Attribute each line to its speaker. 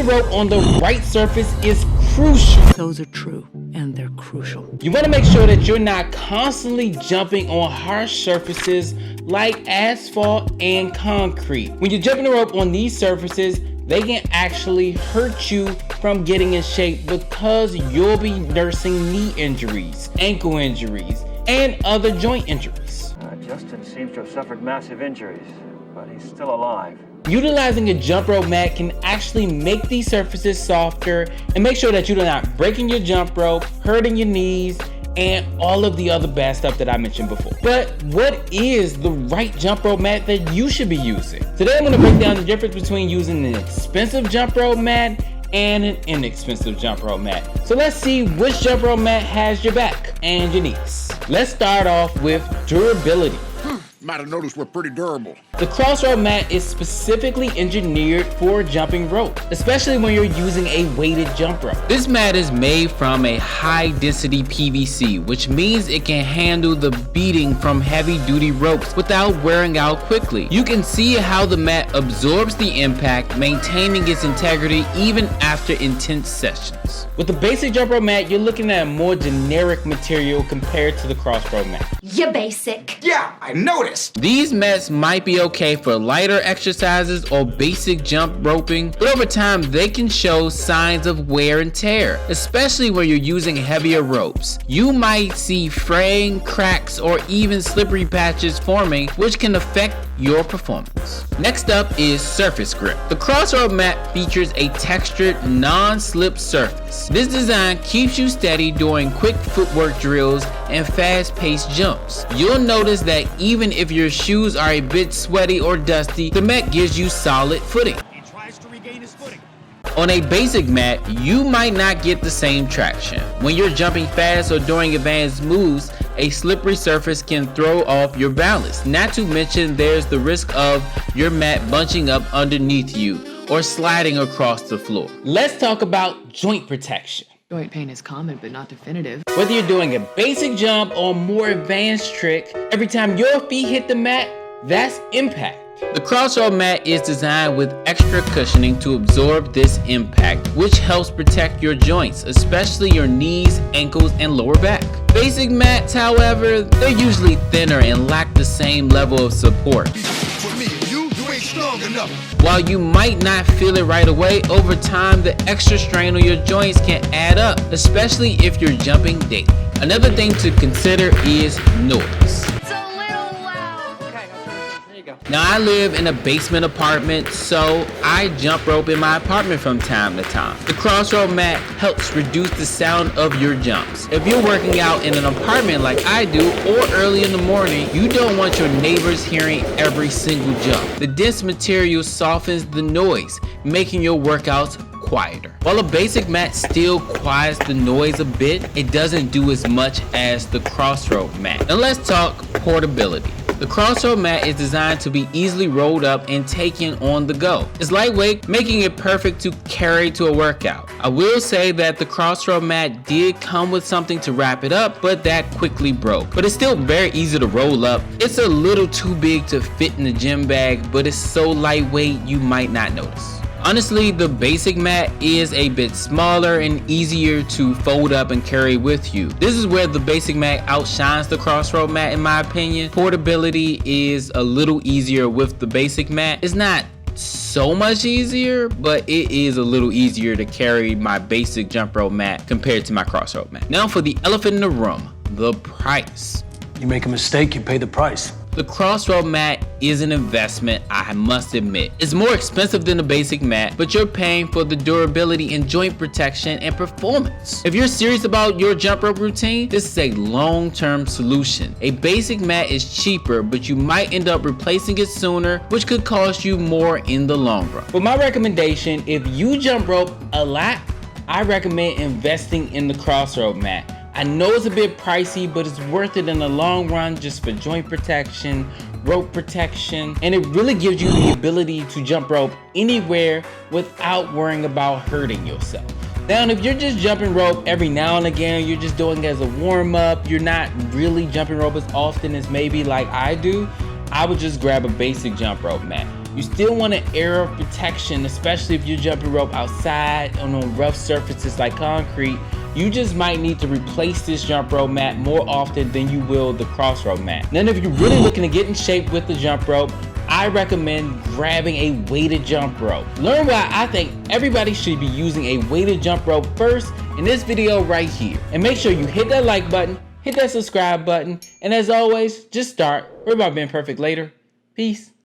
Speaker 1: jumping rope on the right surface is crucial.
Speaker 2: Those are true, and they're crucial.
Speaker 1: You want to make sure that you're not constantly jumping on harsh surfaces like asphalt and concrete. When you're jumping the rope on these surfaces, they can actually hurt you from getting in shape because you'll be nursing knee injuries, ankle injuries, and other joint injuries.
Speaker 3: Justin seems to have suffered massive injuries, but he's still alive.
Speaker 1: Utilizing a jump rope mat can actually make these surfaces softer and make sure that you're not breaking your jump rope, hurting your knees, and all of the other bad stuff that I mentioned before. But what is the right jump rope mat that you should be using? Today I'm going to break down the difference between using an expensive jump rope mat and an inexpensive jump rope mat. So let's see which jump rope mat has your back and your knees. Let's start off with durability.
Speaker 4: Might have noticed we're pretty durable.
Speaker 1: The crossrope mat is specifically engineered for jumping rope, especially when you're using a weighted jump rope. This mat is made from a high density PVC, which means it can handle the beating from heavy duty ropes without wearing out quickly. You can see how the mat absorbs the impact, maintaining its integrity even after intense sessions. With the basic jump rope mat, you're looking at a more generic material compared to the crossrope mat.
Speaker 5: You're basic.
Speaker 4: Yeah, I noticed.
Speaker 1: These mats might be okay for lighter exercises or basic jump roping, but over time they can show signs of wear and tear, especially when you're using heavier ropes. You might see fraying, cracks, or even slippery patches forming, which can affect your performance. Next up is surface grip. The crossrope mat features a textured, non-slip surface. This design keeps you steady during quick footwork drills and fast-paced jumps. You'll notice that even if your shoes are a bit sweaty or dusty, the mat gives you solid footing.
Speaker 4: He tries to regain his footing.
Speaker 1: On a basic mat, you might not get the same traction. When you're jumping fast or doing advanced moves, a slippery surface can throw off your balance. Not to mention there's the risk of your mat bunching up underneath you or sliding across the floor. Let's talk about joint protection.
Speaker 2: Joint pain is common, but not definitive.
Speaker 1: Whether you're doing a basic jump or more advanced trick, every time your feet hit the mat, that's impact. The crossrope mat is designed with extra cushioning to absorb this impact, which helps protect your joints, especially your knees, ankles, and lower back. Basic mats, however, they're usually thinner and lack the same level of support.
Speaker 4: For me, you ain't strong enough.
Speaker 1: While you might not feel it right away, over time the extra strain on your joints can add up, especially if you're jumping daily. Another thing to consider is noise. Now I live in a basement apartment, so I jump rope in my apartment from time to time. The crossrope mat helps reduce the sound of your jumps. If you're working out in an apartment like I do, or early in the morning, you don't want your neighbors hearing every single jump. The dense material softens the noise, making your workouts quieter. While a basic mat still quiets the noise a bit, it doesn't do as much as the crossrope mat. Now let's talk portability. The crossrope mat is designed to be easily rolled up and taken on the go. It's lightweight, making it perfect to carry to a workout. I will say that the crossrope mat did come with something to wrap it up, but that quickly broke. But it's still very easy to roll up. It's a little too big to fit in the gym bag, but it's so lightweight you might not notice. Honestly, the basic mat is a bit smaller and easier to fold up and carry with you. This is where the basic mat outshines the crossrope mat in my opinion. Portability is a little easier with the basic mat. It's not so much easier, but it is a little easier to carry my basic jump rope mat compared to my crossrope mat. Now for the elephant in the room, the price.
Speaker 6: You make a mistake, you pay the price.
Speaker 1: The crossrope mat is an investment, I must admit. It's more expensive than the basic mat, but you're paying for the durability and joint protection and performance. If you're serious about your jump rope routine, this is a long-term solution. A basic mat is cheaper, but you might end up replacing it sooner, which could cost you more in the long run. For my recommendation, if you jump rope a lot, I recommend investing in the crossrope mat. I know it's a bit pricey, but it's worth it in the long run just for joint protection, rope protection, and it really gives you the ability to jump rope anywhere without worrying about hurting yourself. Now, if you're just jumping rope every now and again, you're just doing it as a warm-up, you're not really jumping rope as often as maybe like I do, I would just grab a basic jump rope mat. You still want an area of protection, especially if you're jumping rope outside on rough surfaces like concrete. You just might need to replace this jump rope mat more often than you will the crossrope mat. Then if you're really looking to get in shape with the jump rope, I recommend grabbing a weighted jump rope. Learn why I think everybody should be using a weighted jump rope first in this video right here. And make sure you hit that like button, hit that subscribe button, and as always, just start. Worry about being perfect later. Peace.